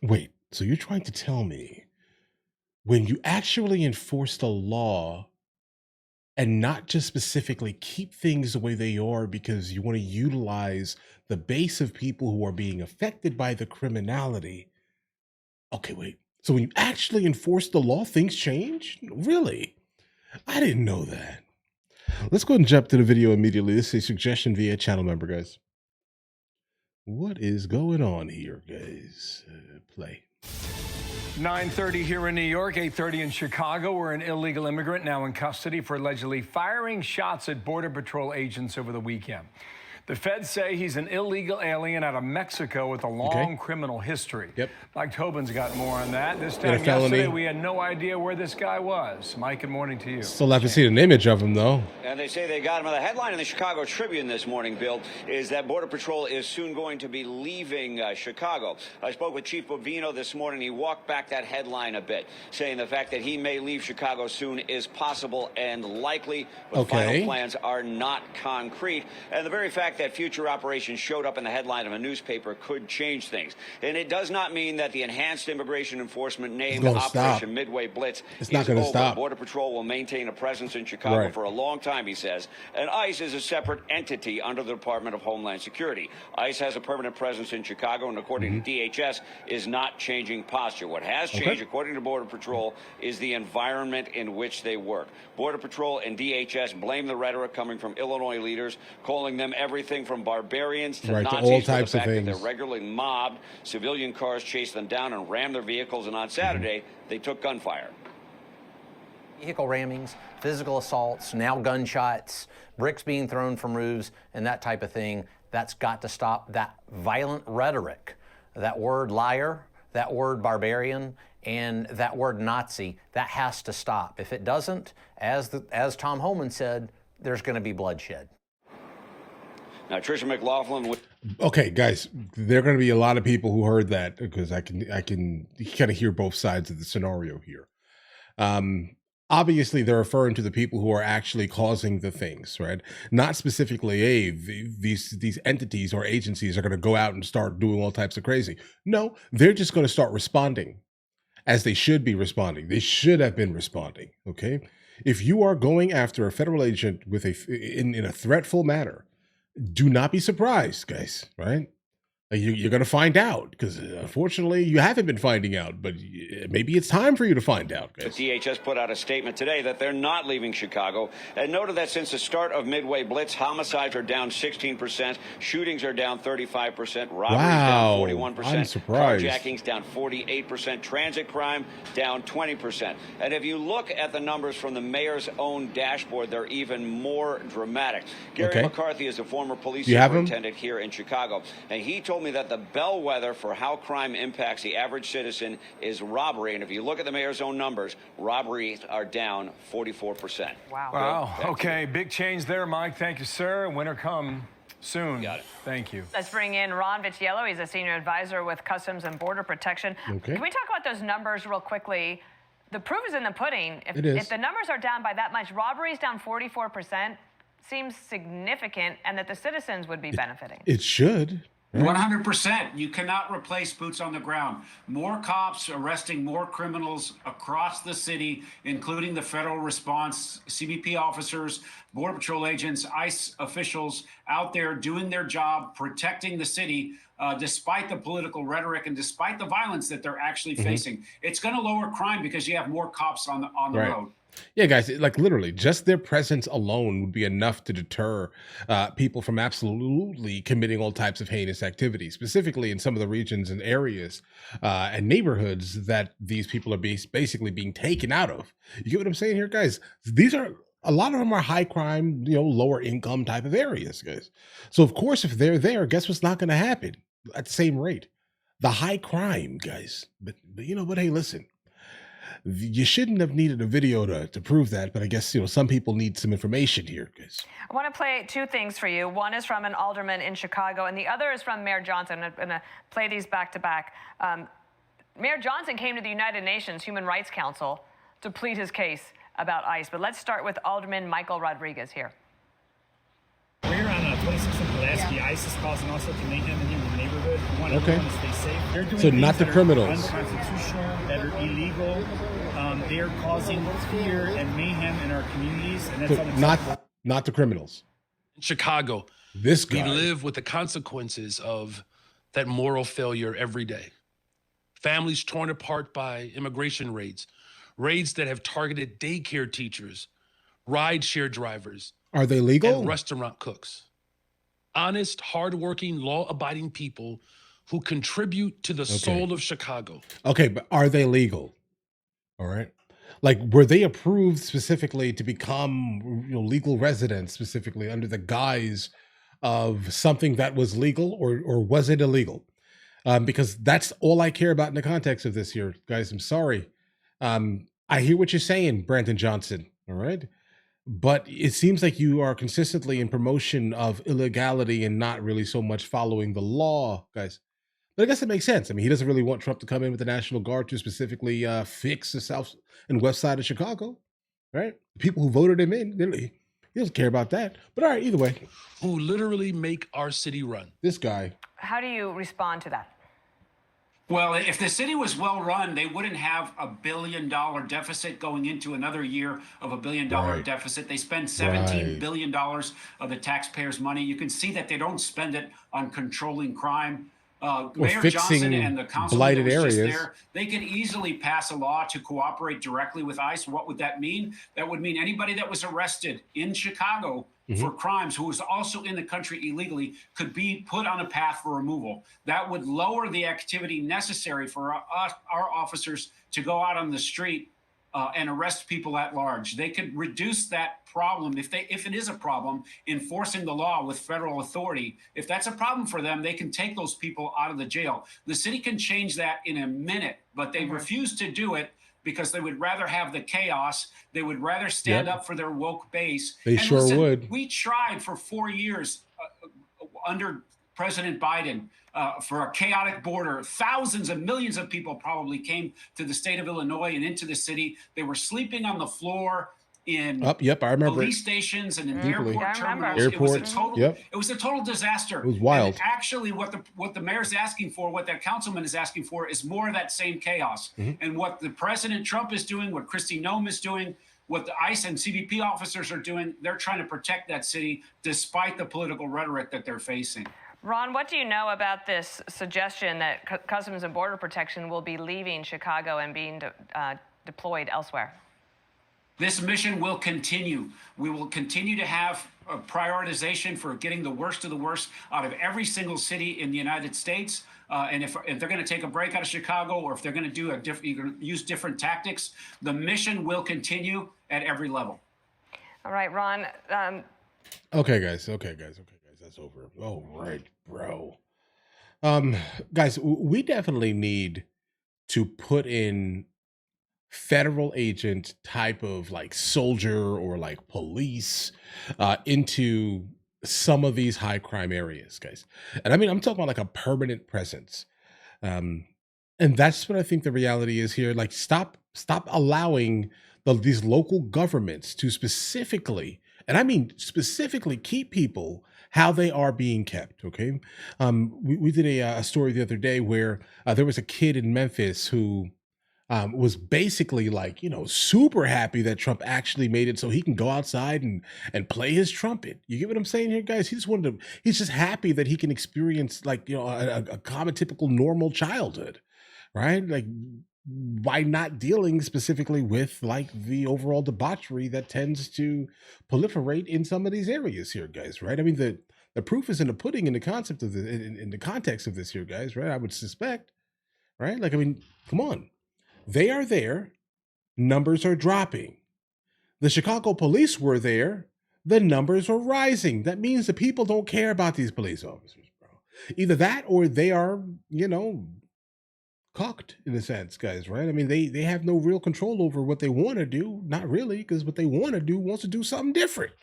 Wait, so you're trying to tell me when you actually enforce the law and not just specifically keep things the way they are because you want to utilize the base of people who are being affected by the criminality. Okay, wait. So when you actually enforce the law, things change? Really? I didn't know that. Let's go ahead and jump to the video immediately. This is a suggestion via channel member, guys. What is going on here, guys? Play. 9:30 here in New York, 8:30 in Chicago, where an illegal immigrant now in custody for allegedly firing shots at Border Patrol agents over the weekend. The feds say he's an illegal alien out of Mexico with a long criminal history. Yep. Mike Tobin's got more on that. This time yesterday, we had no idea where this guy was. Mike, good morning to you. Still haven't seen an image of him, though. And they say they got him. The headline in the Chicago Tribune this morning, Bill, is that Border Patrol is soon going to be leaving Chicago. I spoke with Chief Bovino this morning. He walked back that headline a bit, saying the fact that he may leave Chicago soon is possible and likely, but final plans are not concrete. And the very fact that future operations showed up in the headline of a newspaper could change things. And it does not mean that the enhanced immigration enforcement named Operation Midway Blitz is not going to stop. Border Patrol will maintain a presence in Chicago for a long time, he says. And ICE is a separate entity under the Department of Homeland Security. ICE has a permanent presence in Chicago, and according to DHS, is not changing posture. What has changed, according to Border Patrol, is the environment in which they work. Border Patrol and DHS blame the rhetoric coming from Illinois leaders, calling them everything from barbarians to Nazis, all types for the of fact things. that they're regularly mobbed. Civilian cars chased them down and rammed their vehicles, and on Saturday, they took gunfire. Vehicle rammings, physical assaults, now gunshots, bricks being thrown from roofs, and that type of thing. That's got to stop. That violent rhetoric, that word liar, that word barbarian, and that word Nazi, that has to stop. If it doesn't, as Tom Homan said, there's going to be bloodshed. Now, Tricia McLaughlin. Okay, guys, there are going to be a lot of people who heard that because I can kind of hear both sides of the scenario here. Obviously, they're referring to the people who are actually causing the things, right? Not specifically, these entities or agencies are going to go out and start doing all types of crazy. No, they're just going to start responding as they should be responding. They should have been responding, okay? If you are going after a federal agent with in a threatful manner, do not be surprised, guys, right? You're going to find out because unfortunately you haven't been finding out, but maybe it's time for you to find out, guys. The DHS put out a statement today that they're not leaving Chicago and noted that since the start of Midway Blitz, homicides are down 16%, shootings are down 35%, robberies down 41%, I'm surprised. Carjackings down 48%, transit crime down 20%. And if you look at the numbers from the mayor's own dashboard, they're even more dramatic. Garry McCarthy is the former police superintendent here in Chicago, and he told me that the bellwether for how crime impacts the average citizen is robbery. And if you look at the mayor's own numbers, robberies are down 44%. Wow. Okay, big change there, Mike. Thank you, sir. Winter come soon. Got it. Thank you. Let's bring in Ron Vitiello. He's a senior advisor with Customs and Border Protection. Can we talk about those numbers real quickly? The proof is in the pudding. If the numbers are down by that much, robberies down 44% seems significant, and that the citizens would be benefiting. It should. 100%. You cannot replace boots on the ground. More cops arresting more criminals across the city, including the federal response, CBP officers, Border Patrol agents, ICE officials out there doing their job, protecting the city, despite the political rhetoric and despite the violence that they're actually facing. It's going to lower crime because you have more cops on the road. Yeah, guys, like literally just their presence alone would be enough to deter people from absolutely committing all types of heinous activities, specifically in some of the regions and areas and neighborhoods that these people are basically being taken out of. You get what I'm saying here, guys? These are a lot of them are high crime, lower income type of areas, guys. So of course, if they're there, guess what's not going to happen at the same rate? The high crime, guys. But hey, listen. You shouldn't have needed a video to prove that, but I guess, some people need some information here, guys. I want to play two things for you. One is from an alderman in Chicago, and the other is from Mayor Johnson. I'm going to play these back to back. Mayor Johnson came to the United Nations Human Rights Council to plead his case about ICE. But let's start with Alderman Michael Rodriguez here. We're here on 26th and Pulaski. ICE is causing all sorts of mayhem in human neighborhood. We want everyone to stay safe. They're doing so not the criminals. Unconstitutional, that are illegal. They are causing fear and mayhem in our communities, and that's unacceptable. Not the criminals. In Chicago, this guy. We live with the consequences of that moral failure every day. Families torn apart by immigration raids that have targeted daycare teachers, rideshare drivers. Are they legal? And restaurant cooks. Honest, hardworking, law-abiding people who contribute to the soul of Chicago. Okay, but are they legal? All right. Like, were they approved specifically to become legal residents, specifically under the guise of something that was legal, or was it illegal? Because that's all I care about in the context of this here, guys. I'm sorry. I hear what you're saying, Brandon Johnson. All right. But it seems like you are consistently in promotion of illegality and not really so much following the law, guys. But I guess it makes sense. I mean, he doesn't really want Trump to come in with the National Guard to specifically fix the south and west side of Chicago, right? The people who voted him in, he doesn't care about that. But all right, either way. Who literally make our city run. This guy. How do you respond to that? Well, if the city was well run, they wouldn't have $1 billion deficit going into another year of $1 billion deficit. They spend $17 billion of the taxpayers' money. You can see that they don't spend it on controlling crime. Mayor Johnson and the council that was just there, they could easily pass a law to cooperate directly with ICE. What would that mean? That would mean anybody that was arrested in Chicago for crimes who was also in the country illegally could be put on a path for removal. That would lower the activity necessary for our officers to go out on the street and arrest people at large. They could reduce that problem if it is a problem enforcing the law with federal authority. If that's a problem for them, they can take those people out of the jail. The city can change that in a minute, but they refuse to do it because they would rather have the chaos. They would rather stand up for their woke base. They would. We tried for 4 years under President Biden for a chaotic border. Thousands of millions of people probably came to the state of Illinois and into the city. They were sleeping on the floor in I remember police stations and in airport terminals. Airports. It was a total disaster. It was wild. And actually, what the mayor's asking for, what that councilman is asking for, is more of that same chaos. And what the President Trump is doing, what Kristi Noem is doing, what the ICE and CBP officers are doing, they're trying to protect that city despite the political rhetoric that they're facing. Ron, what do you know about this suggestion that Customs and Border Protection will be leaving Chicago and being deployed elsewhere? This mission will continue. We will continue to have a prioritization for getting the worst of the worst out of every single city in the United States. And if they're going to take a break out of Chicago, or if they're going to do use different tactics, the mission will continue at every level. All right, Ron. Okay, guys. That's over. Oh, right, bro. Guys, we definitely need to put in federal agent type of like soldier or like police into some of these high crime areas, guys. And I mean, I'm talking about like a permanent presence. And that's what I think the reality is here. Like, stop allowing these local governments to specifically, and I mean specifically, keep people how they are being kept. Okay. We did a story the other day where there was a kid in Memphis who was basically like, super happy that Trump actually made it so he can go outside and play his trumpet. You get what I'm saying here, guys? He's just happy that he can experience like, a common, typical, normal childhood, right? Like, why not dealing specifically with like the overall debauchery that tends to proliferate in some of these areas here, guys, right? I mean, the proof is in the pudding in the concept of in the context of this here, guys, right? I would suspect, right? Like, I mean, come on. They are there. Numbers are dropping. The Chicago police were there. The numbers are rising. That means the people don't care about these police officers, bro. Either that or they are, cocked in a sense, guys, right? I mean, they have no real control over what they want to do. Not really, because what they want to do wants to do something different.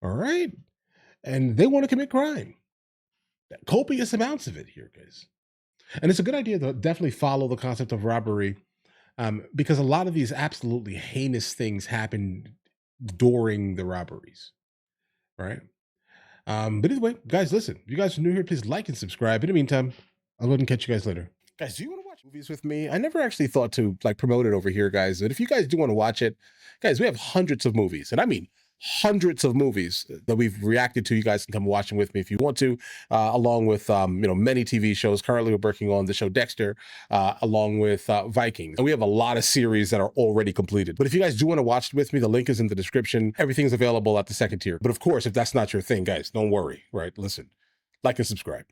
All right? And they want to commit crime. Copious amounts of it here, guys. And it's a good idea to definitely follow the concept of robbery. Because a lot of these absolutely heinous things happen during the robberies, right? But either way, guys, listen, if you guys are new here, please like and subscribe. In the meantime, I'll go ahead and catch you guys later. Guys, do you want to watch movies with me? I never actually thought to like promote it over here, guys. But if you guys do want to watch it, guys, we have hundreds of movies, and I mean hundreds of movies that we've reacted to. You guys can come watch them with me if you want to, along with many TV shows. Currently, we're working on the show Dexter, along with Vikings. And we have a lot of series that are already completed. But if you guys do want to watch it with me, the link is in the description. Everything's available at the second tier. But of course, if that's not your thing, guys, don't worry, right? Listen, like and subscribe.